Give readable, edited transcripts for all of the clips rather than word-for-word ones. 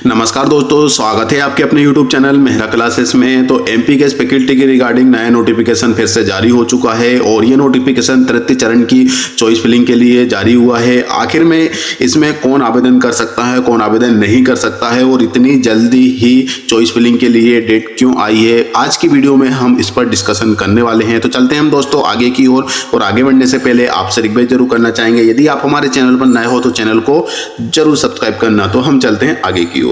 नमस्कार दोस्तों, स्वागत है आपके अपने YouTube चैनल मेहरा क्लासेस में। तो एमपी गैस फैकल्टी के रिगार्डिंग नया नोटिफिकेशन फिर से जारी हो चुका है और ये नोटिफिकेशन तृतीय चरण की चॉइस फिलिंग के लिए जारी हुआ है। आखिर में इसमें कौन आवेदन कर सकता है, कौन आवेदन नहीं कर सकता है और इतनी जल्दी ही चॉइस फिलिंग के लिए डेट क्यों आई है, आज की वीडियो में हम इस पर डिस्कशन करने वाले हैं। तो चलते हैं हम दोस्तों आगे की ओर। और आगे बढ़ने से पहले आपसे रिक्वेस्ट जरूर करना चाहेंगे, यदि आप हमारे चैनल पर नए हो तो चैनल को जरूर सब्सक्राइब करना। तो हम चलते हैं आगे की ओर।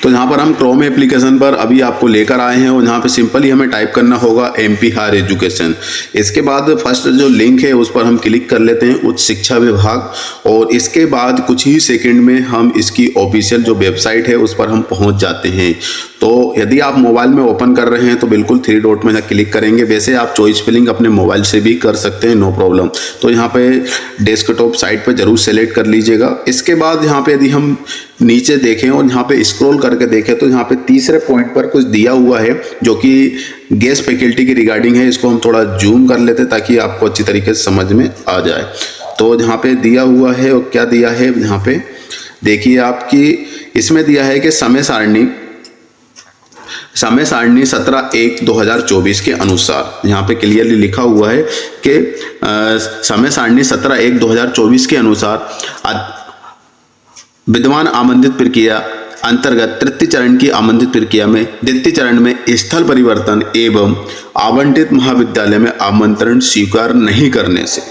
तो यहाँ पर हम क्रोम एप्लीकेशन पर अभी आपको लेकर आए हैं और यहाँ पे सिंपली हमें टाइप करना होगा एमपी हायर एजुकेशन। इसके बाद फर्स्ट जो लिंक है उस पर हम क्लिक कर लेते हैं, उच्च शिक्षा विभाग। और इसके बाद कुछ ही सेकंड में हम इसकी ऑफिशियल जो वेबसाइट है उस पर हम पहुँच जाते हैं। तो यदि आप मोबाइल में ओपन कर रहे हैं तो बिल्कुल 3 डॉट में क्लिक करेंगे। वैसे आप चॉइस फिलिंग अपने मोबाइल से भी कर सकते हैं, नो प्रॉब्लम। तो यहाँ पे डेस्कटॉप साइट पे जरूर सेलेक्ट कर लीजिएगा। इसके बाद यहाँ पे यदि हम नीचे देखें और यहाँ पे स्क्रॉल करके देखें तो यहाँ पे तीसरे पॉइंट पर कुछ दिया हुआ है जो कि गैस फैकल्टी की रिगार्डिंग है। इसको हम थोड़ा जूम कर लेते हैं ताकि आपको अच्छी तरीके से समझ में आ जाए। तो यहाँ पे दिया हुआ है और क्या दिया है यहाँ पे देखिए, आपकी इसमें दिया है कि समय सारणी 17/1/2024 के अनुसार, यहाँ पे क्लियरली लिखा हुआ है कि समय सारणी 17/1/2024 के अनुसार विद्यमान आमंत्रित प्रक्रिया अंतर्गत तृतीय चरण की आमंत्रित प्रक्रिया में द्वितीय चरण में स्थल परिवर्तन एवं आवंटित महाविद्यालय में आमंत्रण स्वीकार नहीं करने से,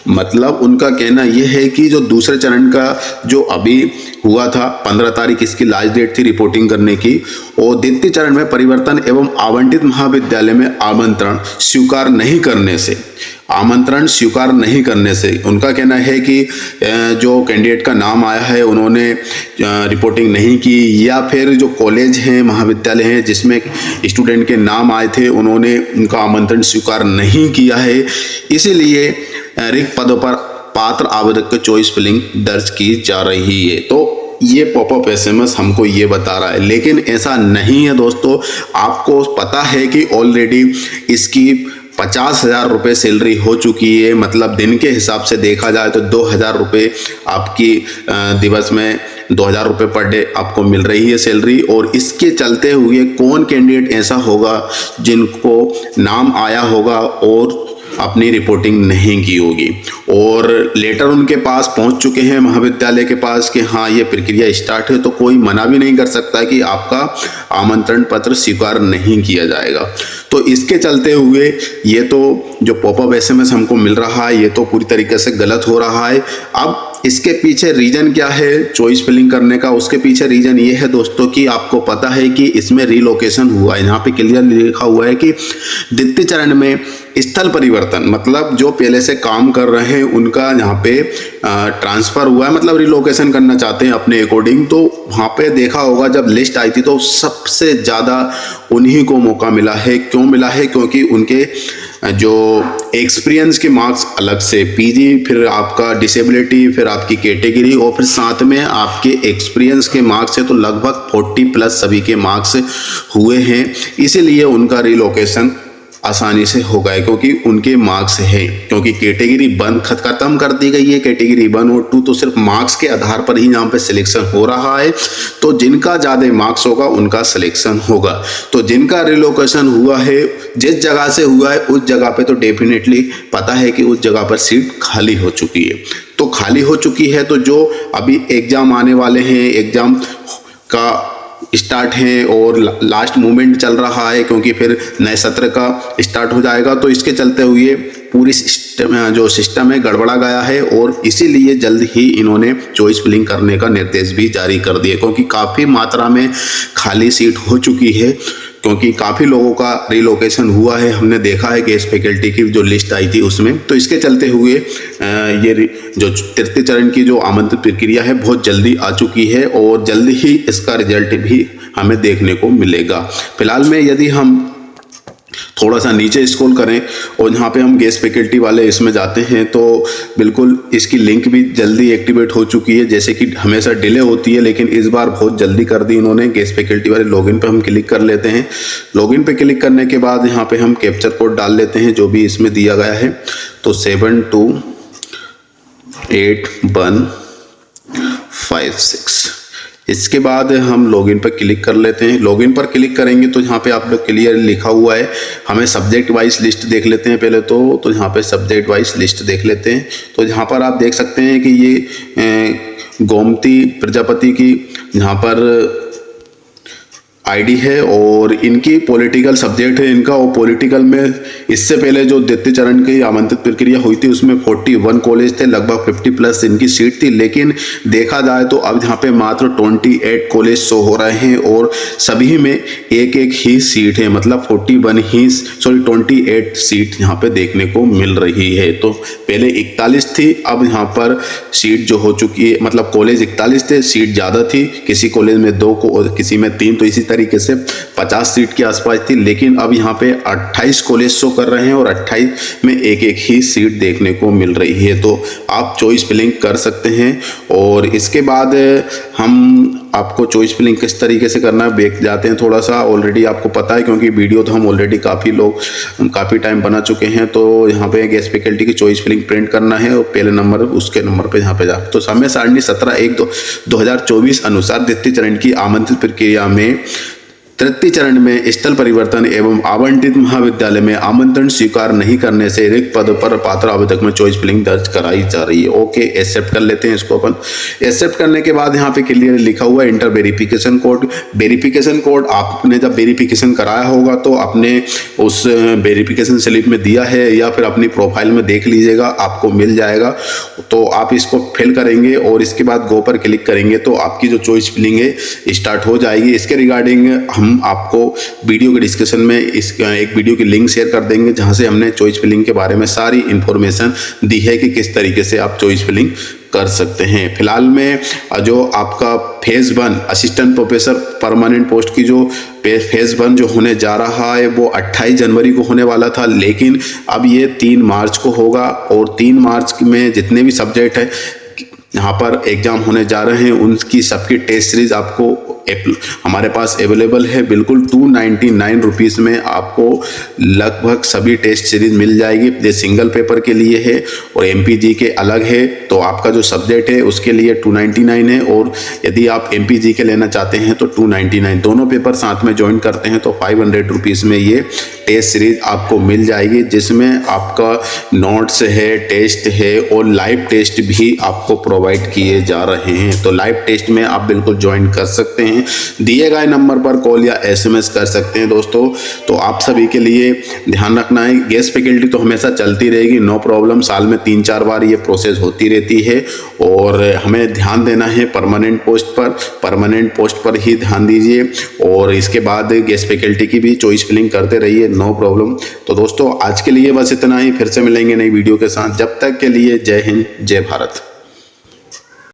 मतलब उनका कहना यह है कि जो दूसरे चरण का जो अभी हुआ था 15 तारीख इसकी लास्ट डेट थी रिपोर्टिंग करने की, और द्वितीय चरण में परिवर्तन एवं आवंटित महाविद्यालय में आमंत्रण स्वीकार नहीं करने से, आमंत्रण स्वीकार नहीं करने से उनका कहना है कि जो कैंडिडेट का नाम आया है उन्होंने रिपोर्टिंग नहीं की, या फिर जो कॉलेज हैं महाविद्यालय हैं जिसमें स्टूडेंट के नाम आए थे उन्होंने उनका आमंत्रण स्वीकार नहीं किया है, इसीलिए रिक्त पदों पर पात्र आवेदक की चॉइस फिलिंग दर्ज की जा रही है। तो ये पॉपअप एसएमएस हमको ये बता रहा है, लेकिन ऐसा नहीं है दोस्तों। आपको पता है कि ऑलरेडी इसकी 50,000 रुपये सैलरी हो चुकी है, मतलब दिन के हिसाब से देखा जाए तो 2,000 रुपये आपकी दिवस में 2,000 रुपये पर डे आपको मिल रही है सैलरी। और इसके चलते हुए कौन कैंडिडेट ऐसा होगा जिनको नाम आया होगा और अपनी रिपोर्टिंग नहीं की होगी और लेटर उनके पास पहुंच चुके हैं महाविद्यालय के पास कि हाँ ये प्रक्रिया स्टार्ट है, तो कोई मना भी नहीं कर सकता कि आपका आमंत्रण पत्र स्वीकार नहीं किया जाएगा। तो इसके चलते हुए ये तो जो पॉपअप एसएमएस हमको मिल रहा है ये तो पूरी तरीके से गलत हो रहा है। अब इसके पीछे रीजन क्या है चॉइस फिलिंग करने का, उसके पीछे रीजन ये है दोस्तों कि आपको पता है कि इसमें रिलोकेशन हुआ है। यहाँ पे क्लियर लिखा हुआ है कि द्वितीय चरण में स्थल परिवर्तन, मतलब जो पहले से काम कर रहे हैं उनका यहाँ पे ट्रांसफर हुआ है, मतलब रिलोकेशन करना चाहते हैं अपने अकॉर्डिंग। तो वहाँ पे देखा होगा जब लिस्ट आई थी तो सबसे ज़्यादा उन्हीं को मौका मिला है। क्यों मिला है? क्योंकि उनके जो एक्सपीरियंस के मार्क्स अलग से, पीजी, फिर आपका डिसेबिलिटी, फिर आपकी कैटेगरी और फिर साथ में आपके एक्सपीरियंस के मार्क्स है, तो लगभग 40+ सभी के मार्क्स हुए हैं। इसीलिए उनका रिलोकेशन आसानी से हो गया क्योंकि उनके मार्क्स है, क्योंकि कैटेगरी 1 खत्म कर दी गई है। कैटेगरी 1 और 2 तो सिर्फ मार्क्स के आधार पर ही यहाँ पे सिलेक्शन हो रहा है, तो जिनका ज़्यादा मार्क्स होगा उनका सिलेक्शन होगा। तो जिनका रिलोकेशन हुआ है, जिस जगह से हुआ है उस जगह पे तो डेफिनेटली पता है कि उस जगह पर सीट खाली हो चुकी है। तो खाली हो चुकी है तो जो अभी एग्जाम आने वाले हैं, एग्जाम का स्टार्ट है और लास्ट मूवमेंट चल रहा है क्योंकि फिर नए सत्र का स्टार्ट हो जाएगा, तो इसके चलते हुए पूरी सिस्टम है गड़बड़ा गया है और इसीलिए जल्द ही इन्होंने चॉइस फिलिंग करने का निर्देश भी जारी कर दिए, क्योंकि काफ़ी मात्रा में खाली सीट हो चुकी है, क्योंकि काफ़ी लोगों का रिलोकेशन हुआ है। हमने देखा है कि इस फैकल्टी की जो लिस्ट आई थी उसमें, तो इसके चलते हुए ये जो तृतीय चरण की जो आमंत्रित प्रक्रिया है बहुत जल्दी आ चुकी है और जल्दी ही इसका रिजल्ट भी हमें देखने को मिलेगा। फिलहाल में यदि हम थोड़ा सा नीचे स्क्रॉल करें और यहाँ पे हम गैस फैकल्टी वाले इसमें जाते हैं तो बिल्कुल इसकी लिंक भी जल्दी एक्टिवेट हो चुकी है। जैसे कि हमेशा डिले होती है लेकिन इस बार बहुत जल्दी कर दी इन्होंने। गैस फैकल्टी वाले लॉगिन पे हम क्लिक कर लेते हैं। लॉगिन पे क्लिक करने के बाद यहाँ पे हम कैप्चर कोड डाल लेते हैं जो भी इसमें दिया गया है, तो 728156 इसके बाद हम लॉगिन पर क्लिक कर लेते हैं। लॉगिन पर क्लिक करेंगे तो यहाँ पे आप लोग क्लियर लिखा हुआ है। हमें सब्जेक्ट वाइज लिस्ट देख लेते हैं पहले तो यहाँ पे सब्जेक्ट वाइज लिस्ट देख लेते हैं। तो यहाँ पर आप देख सकते हैं कि ये गोमती प्रजापति की यहाँ पर आईडी है और इनकी पॉलिटिकल सब्जेक्ट है इनका। और पॉलिटिकल में इससे पहले जो द्वितीय चरण की आमंत्रित प्रक्रिया हुई थी उसमें 41 कॉलेज थे, लगभग 50 प्लस इनकी सीट थी। लेकिन देखा जाए तो अब यहाँ पे मात्र 28 कॉलेज शो हो रहे हैं और सभी में एक एक ही सीट है, मतलब 28 सीट यहाँ पे देखने को मिल रही है। तो पहले 41 थी, अब यहाँ पर सीट जो हो चुकी है, मतलब कॉलेज 41 थे, सीट ज़्यादा थी, किसी कॉलेज में 2 और किसी में 3, तो इसी तरीके से 50 सीट के आसपास थी। लेकिन अब यहाँ पे 28 कॉलेज शो कर रहे हैं और 28 में एक एक ही सीट देखने को मिल रही है। तो आप चॉइस फिलिंग कर सकते हैं। और इसके बाद हम आपको चॉइस फिलिंग किस तरीके से करना है देख जाते हैं। थोड़ा सा ऑलरेडी आपको पता है क्योंकि वीडियो तो हम ऑलरेडी काफ़ी टाइम बना चुके हैं। तो यहाँ पे गेस्ट फैकल्टी की चॉइस फिलिंग प्रिंट करना है और पहले नंबर उसके नंबर पे यहाँ पे जा, तो समय सारणी 17/1/2024 अनुसार द्वितीय चरण की आमंत्रित प्रक्रिया में तृतीय चरण में स्थल परिवर्तन एवं आवंटित महाविद्यालय में आमंत्रण स्वीकार नहीं करने से रिक्त पद पर पात्र आवेदक में चॉइस फिलिंग दर्ज कराई जा रही है। ओके, एक्सेप्ट कर लेते हैं इसको अपन। एक्सेप्ट करने के बाद यहाँ पे क्लियर लिखा हुआ है inter verification code. Verification code आपने जब वेरिफिकेशन कराया होगा तो आपने उस वेरिफिकेशन स्लिप में दिया है या फिर अपनी प्रोफाइल में देख लीजिएगा, आपको मिल जाएगा। तो आप इसको फिल करेंगे और इसके बाद गो पर क्लिक करेंगे तो आपकी जो चॉइस फिलिंग है स्टार्ट हो जाएगी। इसके रिगार्डिंग हम आपको वीडियो के डिस्क्रिप्शन में एक वीडियो की लिंक शेयर कर देंगे जहां से हमने चॉइस फिलिंग के बारे में सारी इंफॉर्मेशन दी है कि किस तरीके से आप चॉइस फिलिंग कर सकते हैं। फिलहाल में जो आपका phase 1 assistant professor permanent post की जो फेज 1 जो होने जा रहा है वो 28 जनवरी को होने वाला था, लेकिन अब ये 3 मार्च को होगा। और 3 मार्च में जितने भी सब्जेक्ट है यहाँ पर एग्जाम होने जा रहे हैं उनकी सबकी टेस्ट सीरीज आपको हमारे पास अवेलेबल है। बिल्कुल 299 रुपीज़ में आपको लगभग सभी टेस्ट सीरीज मिल जाएगी। ये सिंगल पेपर के लिए है और MPG के अलग है। तो आपका जो सब्जेक्ट है उसके लिए 299 है और यदि आप MPG के लेना चाहते हैं तो 299। दोनों पेपर साथ में ज्वाइन करते हैं तो 500 रुपीज़ में ये टेस्ट सीरीज आपको मिल जाएगी, जिसमें आपका नोट्स है, टेस्ट है और लाइव टेस्ट भी आपको प्रोवाइड किए जा रहे हैं। तो लाइव टेस्ट में आप बिल्कुल ज्वाइन कर सकते हैं। दिए गए नंबर पर कॉल या SMS कर सकते हैं दोस्तों। तो आप सभी के लिए ध्यान रखना है, गेस्ट फैकल्टी तो हमेशा चलती रहेगी, नो प्रॉब्लम। साल में 3-4 बार ये प्रोसेस होती रहती है और हमें ध्यान देना है परमानेंट पोस्ट पर ही ध्यान दीजिए। और इसके बाद गेस्ट फैकल्टी की भी चॉइस फिलिंग करते रहिए, नो प्रॉब्लम। तो दोस्तों आज के लिए बस इतना ही, फिर से मिलेंगे नई वीडियो के साथ। जब तक के लिए जय हिंद, जय भारत।